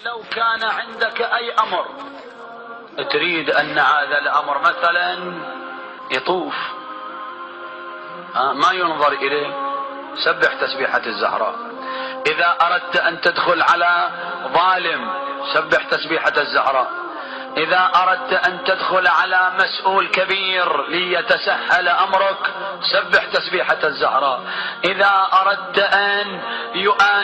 لو كان عندك أي أمر تريد أن هذا الأمر مثلا يطوف ما ينظر إليه، سبح تسبيحة الزهراء. إذا أردت أن تدخل على ظالم سبح تسبيحة الزهراء. إذا أردت أن تدخل على مسؤول كبير ليتسهل أمرك سبح تسبيحة الزهراء. إذا أردت أن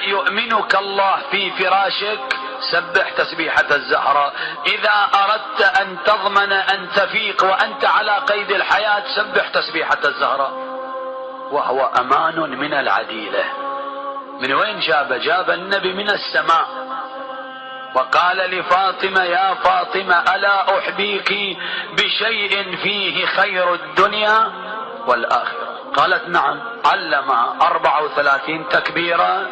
يؤمنك الله في فراشك سبح تسبيحة الزهراء. إذا أردت أن تضمن أن تفيق وأنت على قيد الحياة سبح تسبيحة الزهراء. وهو أمان من العديلة. من وين جاب النبي من السماء، وقال لفاطمة: يا فاطمة ألا أحبيك بشيء فيه خير الدنيا والآخرة؟ قالت: نعم. علمها 34 تكبيرة،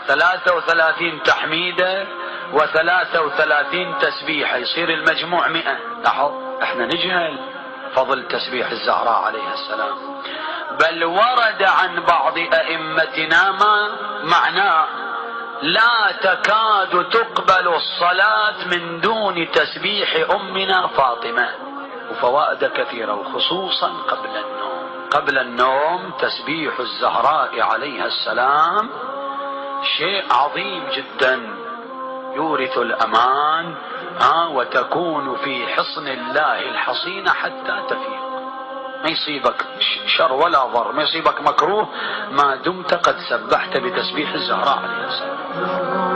33 تحميدة، و33 تسبيحة، يصير المجموع 100. لاحظ احنا نجهل فضل تسبيح الزهراء عليها السلام، بل ورد عن بعض أئمتنا ما معناه: لا تكاد تقبل الصلاة من دون تسبيح أمنا فاطمة. وفوائد كثيرة، وخصوصا قبل النوم تسبيح الزهراء عليها السلام شيء عظيم جدا، يورث الأمان وتكون في حصن الله الحصين حتى تفيق. ما يصيبك شر ولا ضر، ما يصيبك مكروه ما دمت قد سبحت بتسبيح الزهراء عليه السلام.